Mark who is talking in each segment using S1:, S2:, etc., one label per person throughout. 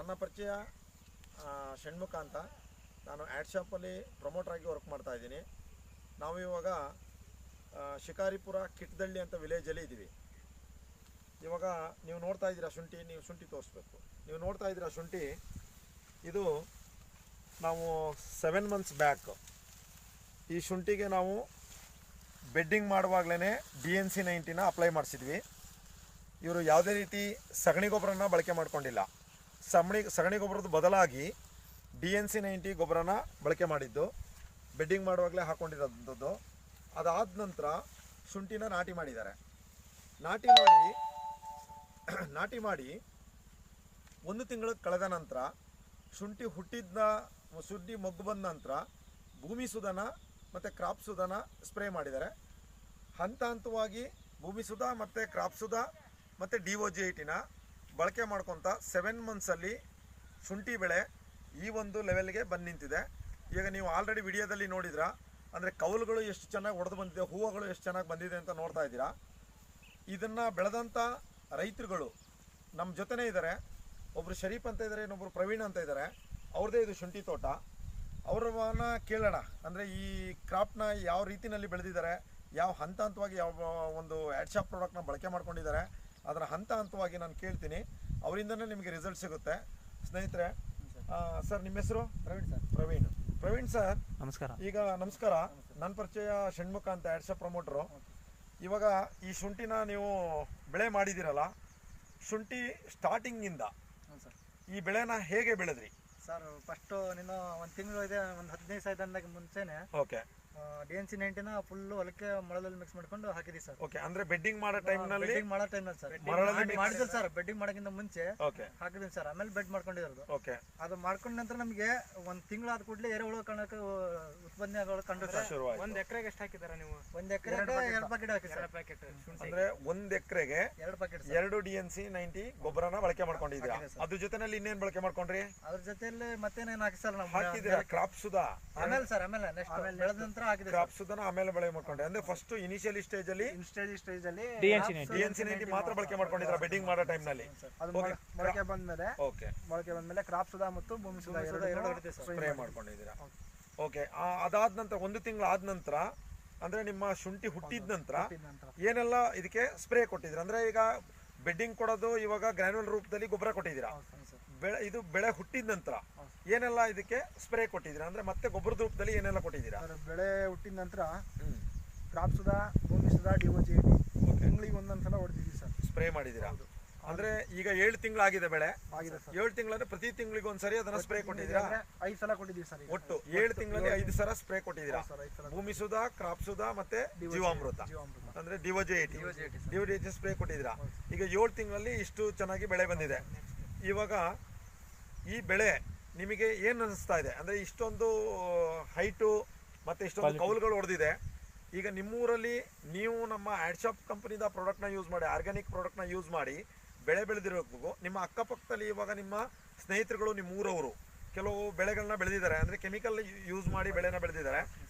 S1: ನನ್ನ ಪರಿಚಯ ಷಣ್ಮುಖ ಅಂತ. ನಾನು ಆ್ಯಡ್ ಶಾಪಲ್ಲಿ ಪ್ರಮೋಟರಾಗಿ ವರ್ಕ್ ಮಾಡ್ತಾ ಇದ್ದೀನಿ. ನಾವು ಇವಾಗ ಶಿಕಾರಿಪುರ ಕಿಟ್ದಳ್ಳಿ ಅಂತ ವಿಲೇಜಲ್ಲಿ ಇದ್ದೀವಿ. ಇವಾಗ ನೀವು ನೋಡ್ತಾ ಇದ್ದೀರಾ ಶುಂಠಿ, ನೀವು ಶುಂಠಿ ತೋರಿಸ್ಬೇಕು. ನೀವು ನೋಡ್ತಾ ಇದ್ದೀರಾ ಶುಂಠಿ, ಇದು ನಾವು 7 months ಬ್ಯಾಕ್ ಈ ಶುಂಠಿಗೆ ನಾವು ಬೆಡ್ಡಿಂಗ್ ಮಾಡುವಾಗಲೇ DNC 90 ಅಪ್ಲೈ ಮಾಡಿಸಿದ್ವಿ. ಇವರು ಯಾವುದೇ ರೀತಿ ಸಗಣಿ ಗೊಬ್ಬರನ ಬಳಕೆ ಮಾಡ್ಕೊಂಡಿಲ್ಲ. ಸಗಣಿ ಗೊಬ್ಬರದ ಬದಲಾಗಿ DNC 90 ಗೊಬ್ಬರನ ಬಳಕೆ ಮಾಡಿದ್ದು, ಬೆಡ್ಡಿಂಗ್ ಮಾಡುವಾಗಲೇ ಹಾಕ್ಕೊಂಡಿರೋಂಥದ್ದು. ಅದಾದ ನಂತರ ಶುಂಠಿನ ನಾಟಿ ಮಾಡಿದ್ದಾರೆ. ನಾಟಿ ಮಾಡಿ 1 ತಿಂಗಳು ಕಳೆದ ನಂತರ ಶುಂಠಿ ಶುಂಠಿ ಮೊಗ್ಗು ಬಂದ ನಂತರ ಭೂಮಿ ಸುಧನ ಮತ್ತು ಕ್ರಾಪ್ ಸುಧನ ಸ್ಪ್ರೇ ಮಾಡಿದ್ದಾರೆ. ಹಂತವಾಗಿ ಭೂಮಿ ಸುಧಾ ಮತ್ತು ಕ್ರಾಪ್ ಸುಧಾ ಮತ್ತು DOG-80 ಬಳಕೆ ಮಾಡ್ಕೊತ 7 monthsಲ್ಲಿ ಶುಂಠಿ ಬೆಳೆ ಈ ಒಂದು ಲೆವೆಲ್ಗೆ ಬಂದು ನಿಂತಿದೆ. ಈಗ ನೀವು ಆಲ್ರೆಡಿ ವಿಡಿಯೋದಲ್ಲಿ ನೋಡಿದ್ರಾ, ಅಂದರೆ ಕೌಲುಗಳು ಎಷ್ಟು ಚೆನ್ನಾಗಿ ಒಡೆದು ಬಂದಿದೆ, ಹೂವುಗಳು ಎಷ್ಟು ಚೆನ್ನಾಗಿ ಬಂದಿದೆ ಅಂತ ನೋಡ್ತಾ ಇದ್ದೀರಾ. ಇದನ್ನು ಬೆಳೆದಂಥ ರೈತರುಗಳು ನಮ್ಮ ಜೊತೆನೇ ಇದ್ದಾರೆ. ಒಬ್ಬರು ಶರೀಫ್ ಅಂತ ಇದ್ದಾರೆ, ಇನ್ನೊಬ್ಬರು ಪ್ರವೀಣ್ ಅಂತ ಇದ್ದಾರೆ. ಅವ್ರದ್ದೇ ಇದು ಶುಂಠಿ ತೋಟ. ಅವ್ರನ್ನ ಕೇಳೋಣ, ಅಂದರೆ ಈ ಕ್ರಾಪ್ನ ಯಾವ ರೀತಿಯಲ್ಲಿ ಬೆಳೆದಿದ್ದಾರೆ, ಯಾವ ಹಂತವಾಗಿ ಯಾವ ಒಂದು ಆ್ಯಡ್ ಶಾಪ್ ಪ್ರಾಡಕ್ಟ್ನ ಬಳಕೆ ಮಾಡ್ಕೊಂಡಿದ್ದಾರೆ, ಅದರ ಹಂತವಾಗಿ ನಾನು ಕೇಳ್ತೀನಿ. ಅವರಿಂದನೇ ನಿಮಗೆ ರಿಸಲ್ಟ್ ಸಿಗುತ್ತೆ. ಸ್ನೇಹಿತರೆ, ಸರ್ ನಿಮ್ಮ ಹೆಸರು? ಪ್ರವೀಣ್ ಸರ್, ನಮಸ್ಕಾರ. ಈಗ ನಮಸ್ಕಾರ. ನನ್ನ ಪರಿಚಯ ಷಣ್ಮುಖ ಅಂತ, ಆ್ಯಡ್ ಶಾಪ್ ಪ್ರಮೋಟರು. ಇವಾಗ ಈ ಶುಂಠಿನ ನೀವು ಬೆಳೆ ಮಾಡಿದ್ದೀರಲ್ಲ, ಶುಂಠಿ ಸ್ಟಾರ್ಟಿಂಗಿಂದ ಈ ಬೆಳೆನ ಹೇಗೆ ಬೆಳೆದ್ರಿ
S2: ಸರ್? ಫಸ್ಟು ನೀನು 1 ತಿಂಗಳು ಇದೆ, ಒಂದು 15 ದಿವಸ ಮುಂಚೆನೆ
S1: ಓಕೆ
S2: DNC 90 ಫುಲ್ ಹೊಲಕ್ಕೆ ಮರಳಲ್ಲಿ ಮಿಕ್ಸ್ ಮಾಡ್ಕೊಂಡು ಹಾಕಿದ್ವಿ ಸರ್.
S1: ಓಕೆ, ಅಂದ್ರೆ ಬೆಡ್ಡಿಂಗ್ ಮಾಡೋ ಟೈಮ್ನಲ್ಲಿ
S2: ಸರ್ ಮಾಡಿದ್ರು ಸರ್. ಬೆಡ್ಡಿಂಗ್ ಮಾಡೋಕ್ಕಿಂತ ಮುಂಚೆ ಹಾಕಿದ್ವಿ ಸರ್. ಆಮೇಲೆ ಬೆಡ್ ಮಾಡ್ಕೊಂಡಿರೋದು.
S1: ಓಕೆ,
S2: ಅದು ಮಾಡ್ಕೊಂಡ ನಂತರ ನಮಗೆ 1 ತಿಂಗಳು ಆದ ಕೂಡಲೇ ಎರೆಹುಳು ಕಾಣಕ್ಕೆ ಉತ್ಪನ್ನ ಕಂಡು ಸರ್.
S3: 1 ಎಕರೆಗೆ ಎಷ್ಟು ಹಾಕಿದಾರ ನೀವು?
S2: 1 ಎಕರೆಗೆ 2 ಪ್ಯಾಕೆಟ್ ಹಾಕಿ ಸರ್.
S1: ಅಂದ್ರೆ 1 ಎಕರೆಗೆ
S2: 2 ಪ್ಯಾಕೆಟ್
S1: 2 DNC 90 ಗೊಬ್ಬರನ ಬಳಕೆ ಮಾಡ್ಕೊಂಡಿದ್ದೀರಾ. ಅದ್ರ ಜೊತೆನಲ್ಲಿ ಇನ್ನೇನ್ ಬಳಕೆ ಮಾಡ್ಕೊಂಡ್ರಿ?
S2: ಅದ್ರ ಜೊತೆಯಲ್ಲಿ ಮತ್ತೇನೇನು ಹಾಕಿ ಸರ್ ನಾವು
S1: ಹಾಕಿದ್ದೀರಾ? ಕ್ರಾಪ್ ಸುಧಾ
S2: ಆಮೇಲೆ ಸರ್, ಆಮೇಲೆ ನೆಕ್ಸ್ಟ್ ಬೆಳೆದ ನಂತರ ಹಾಕಿದ್ವಿ.
S1: ಕ್ರಾಪ್ ಸುಧಾನ ಆಮೇಲೆ ಬೆಳೆ ಮಾಡ್ಕೊಂಡ್ರೆ, ಅಂದ್ರೆ ಫಸ್ಟ್ ಇನಿಷಿಯಲ್ ಸ್ಟೇಜ್ ಅಲ್ಲಿ
S3: DNC
S1: 90 ಮಾತ್ರ ಬಳಕೆ ಮಾಡ್ಕೊಂಡಿದ್ರ ಬೆಡ್ಡಿಂಗ್ ಮಾಡೋ ಟೈಮ್ ನಲ್ಲಿ.
S2: ಮೊಳಕೆ ಬಂದ್ಮೇಲೆ ಕ್ರಾಪ್ ಸುಧಾ ಮತ್ತು ಭೂಮಿ ಸುಧಾ ಎರಡು
S1: ಸ್ಪ್ರೇ ಮಾಡ್ಕೊಂಡಿದ್ದೀರಾ. ಓಕೆ, ಅದಾದ ನಂತರ 1 ತಿಂಗಳು ಆದ ನಂತರ, ಅಂದ್ರೆ ನಿಮ್ಮ ಶುಂಠಿ ಹುಟ್ಟಿದ ನಂತರ ಏನೆಲ್ಲ ಇದಕ್ಕೆ ಸ್ಪ್ರೇ ಕೊಟ್ಟಿದ್ದೀರಾ? ಅಂದ್ರೆ ಈಗ ಬೆಡ್ಡಿಂಗ್ ಕೊಡೋದು ಇವಾಗ ಗ್ರಾನ್ಯುಲ್ ರೂಪದಲ್ಲಿ ಗೊಬ್ಬರ ಕೊಟ್ಟಿದ್ದೀರಾ. ಇದು ಬೆಳೆ ಹುಟ್ಟಿದ ನಂತರ ಏನೆಲ್ಲ ಇದಕ್ಕೆ ಸ್ಪ್ರೇ ಕೊಟ್ಟಿದ್ದೀರಾ? ಅಂದ್ರೆ ಮತ್ತೆ ಗೊಬ್ಬರದ ರೂಪದಲ್ಲಿ ಏನೆಲ್ಲ ಕೊಟ್ಟಿದ್ದೀರಾ?
S2: ಬೆಳೆ ಹುಟ್ಟಿದ ನಂತರ ಕ್ರಾಪ್ ಸುಧಾ, ಭೂಮಿ ಸುಧಾ, DOG-80 ತಿಂಗಳಿಗೆ ಒಂದೊಂದ್ಸಲ ಹೊಡೆದಿದ್ದೀವಿ ಸರ್.
S1: ಸ್ಪ್ರೇ ಮಾಡಿದ್ದೀರಾ? ಅಂದ್ರೆ ಈಗ 7 ತಿಂಗಳಾಗಿದೆ ಬೆಳೆ. 7 ತಿಂಗಳಂದ್ರೆ ಪ್ರತಿ ತಿಂಗಳಿಗೆ ಒಂದ್ಸರಿ ಅದನ್ನ ಸ್ಪ್ರೇ ಕೊಟ್ಟಿದ್ದೀರಾ?
S2: 5 ಸಲ ಕೊಟ್ಟಿದ್ದೀವಿ ಸರ್.
S1: ಒಟ್ಟು 7 ತಿಂಗಳಲ್ಲಿ 5 ಸಲ ಸ್ಪ್ರೇ ಕೊಟ್ಟಿದ್ದೀರಾ. ಭೂಮಿ ಸುಧಾ, ಕ್ರಾಪ್ ಸುಧಾ ಮತ್ತೆ ಜೀವಾಮೃತ, ಅಂದ್ರೆ DOG-80 ಸ್ಪ್ರೇ ಕೊಟ್ಟಿದ್ದೀರಾ. ಈಗ 7 ತಿಂಗಳಲ್ಲಿ ಇಷ್ಟು ಚೆನ್ನಾಗಿ ಬೆಳೆ ಬಂದಿದೆ. ಇವಾಗ ಈ ಬೆಳೆ ನಿಮಗೆ ಏನ್ ಅನಿಸ್ತಾ ಇದೆ? ಅಂದ್ರೆ ಇಷ್ಟೊಂದು ಹೈಟು ಮತ್ತೆ ಇಷ್ಟೊಂದು ಕೌಲುಗಳು ಹೊಡೆದಿದೆ. ಈಗ ನಿಮ್ಮೂರಲ್ಲಿ ನೀವು ನಮ್ಮ ಆ್ಯಡ್ ಶಾಪ್ ಕಂಪನಿದ ಪ್ರಾಡಕ್ಟ್ನ ಯೂಸ್ ಮಾಡಿ, ಆರ್ಗ್ಯಾನಿಕ್ ಪ್ರಾಡಕ್ಟ್ನ ಯೂಸ್ ಮಾಡಿ ಬೆಳೆ ಬೆಳೆದಿರೋಕ್ಕೂ, ನಿಮ್ಮ ಅಕ್ಕಪಕ್ಕದಲ್ಲಿ ಇವಾಗ ನಿಮ್ಮ ಸ್ನೇಹಿತರುಗಳು, ನಿಮ್ಮ ಊರವರು ಕೆಲವು ಬೆಳೆಗಳನ್ನ ಬೆಳೆದಿದ್ದಾರೆ, ಅಂದ್ರೆ ಕೆಮಿಕಲ್ ಯೂಸ್ ಮಾಡಿ ಬೆಳೆನ ಬೆಳೆದಿದ್ದಾರೆ.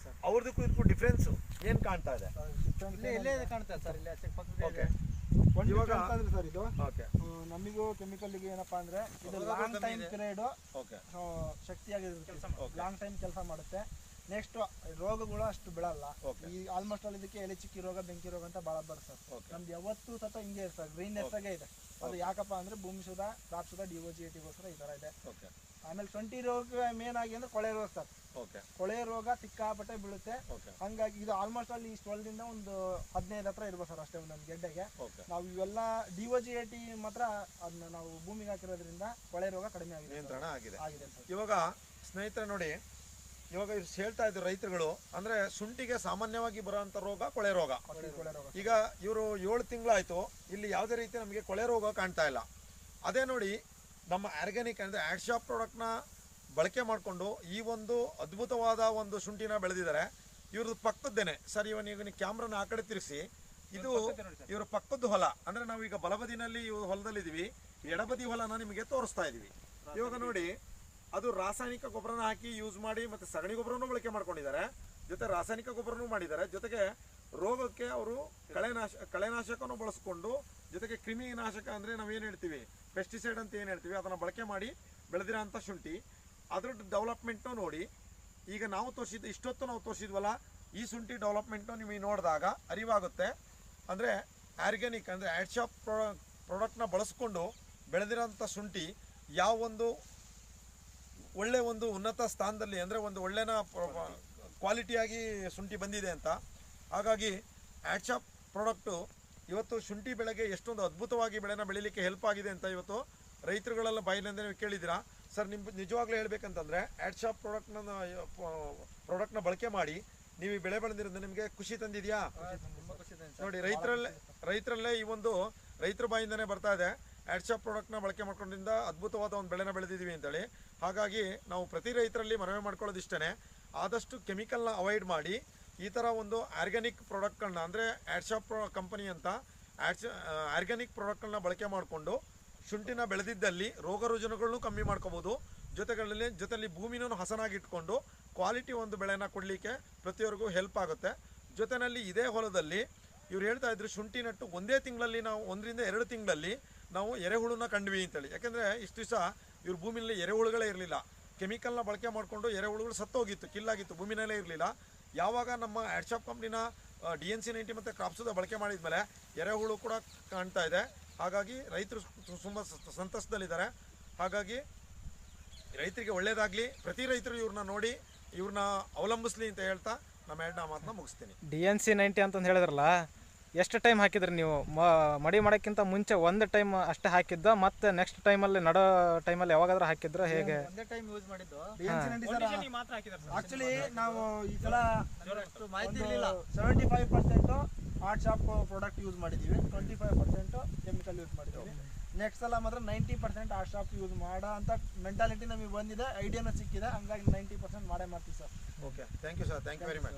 S1: ಅವ್ರದಕ್ಕೂ ಇದಕ್ಕೂ ಡಿಫ್ರೆನ್ಸ್ ಏನ್ ಕಾಣ್ತಾ ಇದೆ?
S2: ಇವಾಗ ಸರ್ ಇದು ನಮಿಗೂ ಕೆಮಿಕಲ್ಗೆ ಏನಪ್ಪಾ ಅಂದ್ರೆ ಇದು ಲಾಂಗ್ ಟೈಮ್ ಪೀರಿಯಡ್ ಶಕ್ತಿಯಾಗಿರುತ್ತೆ, ಲಾಂಗ್ ಟೈಮ್ ಕೆಲಸ ಮಾಡುತ್ತೆ. ನೆಕ್ಸ್ಟ್ ರೋಗಗಳು ಅಷ್ಟು ಬೆಳಲ್ಲ. ಈ ಆಲ್ಮೋಸ್ಟ್ ಆಲ್ ಇದಕ್ಕೆ ಎಲೆ ಚಿಕ್ಕಿ ರೋಗ, ಬೆಂಕಿ ರೋಗ ಅಂತ ಭಾಳ ಬರುತ್ತೆ ಸರ್. ನಮ್ದು ಯಾವತ್ತೂ ಸತ ಹಿಂಗೆ ಇರ್ತದೆ, ಗ್ರೀನ್ನೆಸ್ ಆಗೆ ಇದೆ. ಅದು ಯಾಕಪ್ಪ ಅಂದ್ರೆ ಭೂಮಿ ಸುಧಾ, ಕ್ರಾಪ್ ಸುಧಾ, DOG-80ಗೋಸ್ಕರ ಈ ತರ ಇದೆ. ಆಮೇಲೆ ಶುಂಠಿ ರೋಗ ಮೇನ್ ಆಗಿ ಅಂದ್ರೆ ಕೊಳೆ ರೋಗ ಸರ್. ಕೊಳೆ ರೋಗ ಸಿಕ್ಕಾಪಟ್ಟೆ ಬೀಳುತ್ತೆ. ಹಂಗಾಗಿ ಇದು ಆಲ್ಮೋಸ್ಟ್ ಅಲ್ಲಿ ಇಷ್ಟು ಹೊಲದಿಂದ ಒಂದು 15 ಹತ್ರ ಇರ್ಬೋದು ಸರ್ ಅಷ್ಟೇ ಒಂದೊಂದು ಗೆಡ್ಡೆಗೆ. ನಾವು ಇವೆಲ್ಲ DOG-80 ಮಾತ್ರ ಅದನ್ನ ನಾವು ಭೂಮಿಗೆ ಹಾಕಿರೋದ್ರಿಂದ ಕೊಳೆ ರೋಗ ಕಡಿಮೆ ಆಗಿದೆ,
S1: ನಿಯಂತ್ರಣ ಆಗಿದೆ. ಇವಾಗ ಸ್ನೇಹಿತರೆ ನೋಡಿ, ಇವಾಗ ಹೇಳ್ತಾ ಇದ್ರು ರೈತರುಗಳು, ಅಂದ್ರೆ ಶುಂಠಿಗೆ ಸಾಮಾನ್ಯವಾಗಿ ಬರುವಂತ ರೋಗ ಕೊಳೆ ರೋಗ. ಈಗ ಇವರು 7 ತಿಂಗಳಾಯ್ತು, ಇಲ್ಲಿ ಯಾವುದೇ ರೀತಿ ನಮಗೆ ಕೊಳೆ ರೋಗ ಕಾಣ್ತಾ ಇಲ್ಲ. ಅದೇ ನೋಡಿ, ನಮ್ಮ ಆರ್ಗ್ಯಾನಿಕ್ ಅಂದ್ರೆ ಆ್ಯಡ್ ಶಾಪ್ ಪ್ರಾಡಕ್ಟ್ನ ಬಳಕೆ ಮಾಡಿಕೊಂಡು ಈ ಒಂದು ಅದ್ಭುತವಾದ ಒಂದು ಶುಂಠಿನ ಬೆಳೆದಿದ್ದಾರೆ. ಇವ್ರದ್ದು ಪಕ್ಕದ್ದೇನೆ ಸರ್. ಇವನಿಗೆ ಕ್ಯಾಮ್ರಾನ ಆ ಕಡೆ ತಿರುಗಿಸಿ, ಇದು ಇವ್ರ ಪಕ್ಕದ್ದು ಹೊಲ. ಅಂದ್ರೆ ನಾವೀಗ ಬಲಬದಿನಲ್ಲಿ ಹೊಲದಲ್ಲಿದ್ದೀವಿ, ಎಡಬದಿ ಹೊಲನ ನಿಮಗೆ ತೋರಿಸ್ತಾ ಇದೀವಿ. ಇವಾಗ ನೋಡಿ, ಅದು ರಾಸಾಯನಿಕ ಗೊಬ್ಬರನ ಹಾಕಿ ಯೂಸ್ ಮಾಡಿ ಮತ್ತೆ ಸಗಣಿ ಗೊಬ್ಬರನೂ ಬಳಕೆ ಮಾಡ್ಕೊಂಡಿದ್ದಾರೆ, ಜೊತೆ ರಾಸಾಯನಿಕ ಗೊಬ್ಬರನೂ ಮಾಡಿದ್ದಾರೆ. ಜೊತೆಗೆ ರೋಗಕ್ಕೆ ಅವರು ಕಳೆನಾಶಕನೂ ಬಳಸ್ಕೊಂಡು, ಜೊತೆಗೆ ಕ್ರಿಮಿನಾಶಕ ಅಂದ್ರೆ ನಾವೇನು ಹೇಳ್ತೀವಿ, ಪೆಸ್ಟಿಸೈಡ್ ಅಂತ ಏನು ಹೇಳ್ತೀವಿ, ಅದನ್ನ ಬಳಕೆ ಮಾಡಿ ಬೆಳೆದಿರೋಂಥ ಶುಂಠಿ ಅದ್ರದ್ದು ಡೆವಲಪ್ಮೆಂಟ್ನು ನೋಡಿ. ಈಗ ನಾವು ಇಷ್ಟೊತ್ತು ನಾವು ತೋರಿಸಿದ್ವಲ್ಲ, ಈ ಶುಂಠಿ ಡೆವಲಪ್ಮೆಂಟ್ನು ನಿಮಗೆ ನೋಡಿದಾಗ ಅರಿವಾಗುತ್ತೆ. ಅಂದರೆ ಆರ್ಗ್ಯಾನಿಕ್ ಅಂದರೆ ಆ್ಯಡ್ಶಾಪ್ ಪ್ರಾಡಕ್ಟ್ನ ಬಳಸ್ಕೊಂಡು ಬೆಳೆದಿರೋಂಥ ಶುಂಠಿ ಯಾವ ಒಂದು ಒಳ್ಳೆ ಒಂದು ಉನ್ನತ ಸ್ಥಾನದಲ್ಲಿ, ಅಂದರೆ ಒಂದು ಒಳ್ಳೆನ ಕ್ವಾಲಿಟಿಯಾಗಿ ಶುಂಠಿ ಬಂದಿದೆ ಅಂತ. ಹಾಗಾಗಿ ಆ್ಯಡ್ಶಾಪ್ ಪ್ರಾಡಕ್ಟು ಇವತ್ತು ಶುಂಠಿ ಬೆಳೆಗೆ ಎಷ್ಟೊಂದು ಅದ್ಭುತವಾಗಿ ಬೆಳೆನ ಬೆಳೀಲಿಕ್ಕೆ ಹೆಲ್ಪ್ ಆಗಿದೆ ಅಂತ ಇವತ್ತು ರೈತರುಗಳೆಲ್ಲ ಬಾಯಿಲಿಂದ ನೀವು ಕೇಳಿದ್ದೀರಾ. ಸರ್, ನಿಮ್ಮ ನಿಜವಾಗ್ಲೂ ಹೇಳ್ಬೇಕಂತಂದರೆ ಆ್ಯಡ್ಶಾಪ್ ಪ್ರಾಡಕ್ಟ್ನ ಬಳಕೆ ಮಾಡಿ ನೀವು ಈ ಬೆಳೆ ಬೆಳೆದಿರೋದು ನಿಮಗೆ ಖುಷಿ ತಂದಿದೆಯಾ? ನೋಡಿ, ರೈತರಲ್ಲೇ ಈ ಒಂದು ರೈತರ ಬಾಯಿಂದನೇ ಬರ್ತಾ ಇದೆ, ಆ್ಯಡ್ಶಾಪ್ ಪ್ರಾಡಕ್ಟ್ನ ಬಳಕೆ ಮಾಡ್ಕೊಂಡಿಂದ ಅದ್ಭುತವಾದ ಒಂದು ಬೆಳೆನ ಬೆಳೆದಿದ್ದೀವಿ ಅಂತೇಳಿ. ಹಾಗಾಗಿ ನಾವು ಪ್ರತಿ ರೈತರಲ್ಲಿ ಮನವಿ ಮಾಡ್ಕೊಳ್ಳೋದು ಇಷ್ಟೇ, ಆದಷ್ಟು ಕೆಮಿಕಲ್ನ ಅವಾಯ್ಡ್ ಮಾಡಿ ಈ ಥರ ಒಂದು ಆರ್ಗ್ಯಾನಿಕ್ ಪ್ರಾಡಕ್ಟ್ಗಳನ್ನ, ಅಂದರೆ ಆ್ಯಡ್ಶಾಪ್ ಕಂಪನಿ ಅಂತ ಆರ್ಗ್ಯಾನಿಕ್ ಪ್ರಾಡಕ್ಟ್ಗಳನ್ನ ಬಳಕೆ ಮಾಡಿಕೊಂಡು ಶುಂಠಿನ ಬೆಳೆದಿದ್ದಲ್ಲಿ ರೋಗ ರುಜಿನಗಳನ್ನು ಕಮ್ಮಿ ಮಾಡ್ಕೋಬೋದು. ಜೊತೆಲಿ ಭೂಮಿನೂ ಹಸನಾಗಿಟ್ಕೊಂಡು ಕ್ವಾಲಿಟಿ ಒಂದು ಬೆಳೆನ ಕೊಡಲಿಕ್ಕೆ ಪ್ರತಿಯೊಬ್ಬರಿಗೂ ಹೆಲ್ಪ್ ಆಗುತ್ತೆ. ಜೊತೆಯಲ್ಲಿ ಇದೇ ಹೊಲದಲ್ಲಿ ಇವ್ರು ಹೇಳ್ತಾ ಇದ್ರು, ಶುಂಠಿ ನಟ್ಟು ಒಂದೇ ತಿಂಗಳಲ್ಲಿ ನಾವು 1 ರಿಂದ 2 ತಿಂಗಳಲ್ಲಿ ನಾವು ಎರೆಹುಳನ್ನ ಕಂಡ್ವಿ ಅಂತೇಳಿ. ಯಾಕೆಂದರೆ ಇಷ್ಟು ದಿವಸ ಇವ್ರ ಭೂಮಿಯಲ್ಲಿ ಎರೆಹುಳುಗಳೇ ಇರಲಿಲ್ಲ. ಕೆಮಿಕಲ್ನ ಬಳಕೆ ಮಾಡಿಕೊಂಡು ಎರೆಹುಳುಗಳು ಸತ್ತೋಗಿತ್ತು, ಕಿಲ್ಲಾಗಿತ್ತು, ಭೂಮಿನಲ್ಲೇ ಇರಲಿಲ್ಲ. ಯಾವಾಗ ನಮ್ಮ ಆ್ಯಡ್ಶಾಪ್ ಕಂಪ್ನಿನ DNC 90 ಮತ್ತು ಕ್ರಾಪ್ಸುದ ಬಳಕೆ ಮಾಡಿದ್ಮೇಲೆ ಎರೆಹುಳು ಕೂಡ ಕಾಣ್ತಾ ಇದೆ. ಹಾಗಾಗಿ ರೈತರು ತುಂಬ ಸಂತಸದಲ್ಲಿದ್ದಾರೆ. ಹಾಗಾಗಿ ರೈತರಿಗೆ ಒಳ್ಳೇದಾಗಲಿ, ಪ್ರತಿ ರೈತರು ಇವ್ರನ್ನ ನೋಡಿ ಇವ್ರನ್ನ ಅವಲಂಬಿಸ್ಲಿ ಅಂತ ಹೇಳ್ತಾ ನಮ್ಮ ಎರಡನೇ ಮಾತನ್ನ ಮುಗಿಸ್ತೀನಿ.
S3: DNC 90 ಅಂತಂದು ಹೇಳಿದ್ರಲ್ಲ, ಎಷ್ಟು ಟೈಮ್ ಹಾಕಿದ್ರಿ ನೀವು? ಮಡಿ ಮಾಡೋಕ್ಕಿಂತ ಮುಂಚೆ ಒಂದು ಟೈಮ್ ಅಷ್ಟೇ ಹಾಕಿದ್ದ, ಮತ್ತೆ ನೆಕ್ಸ್ಟ್ ಟೈಮಲ್ಲಿ ನಡೋ ಟೈಮಲ್ಲಿ ಯಾವಾಗಾದ್ರೂ ಹಾಕಿದ್ರ ಹೇಗೆ?
S2: ಒಂದೇ ಟೈಮ್ ಯೂಸ್ ಮಾಡಿದ್ದು. ಆಕ್ಚುಲಿ ನಾವು ಈ ಸಲ ಮಾಹಿತಿ ಇರಲಿಲ್ಲ. 75% ಆ್ಯಡ್ಶಾಪ್ ಪ್ರಾಡಕ್ಟ್ ಯೂಸ್ ಮಾಡಿದ್ದೀವಿ, 25% ಕೆಮಿಕಲ್ ಯೂಸ್ ಮಾಡಿದ್ದೀವಿ. ನೆಕ್ಸ್ಟ್ ಸಲ ಮಾತ್ರ 90% ಆ್ಯಡ್ಶಾಪ್ ಯೂಸ್ ಮಾಡೋ ಅಂತ ಮೆಂಟಾಲಿಟಿ ನಮಗೆ ಬಂದಿದೆ, ಐಡಿಯಾನು ಸಿಕ್ಕಿದೆ. ಹಂಗಾಗಿ 90% ಮಾಡೇ ಮಾಡ್ತೀವಿ sir.
S1: Okay, thank you sir, thank you very much.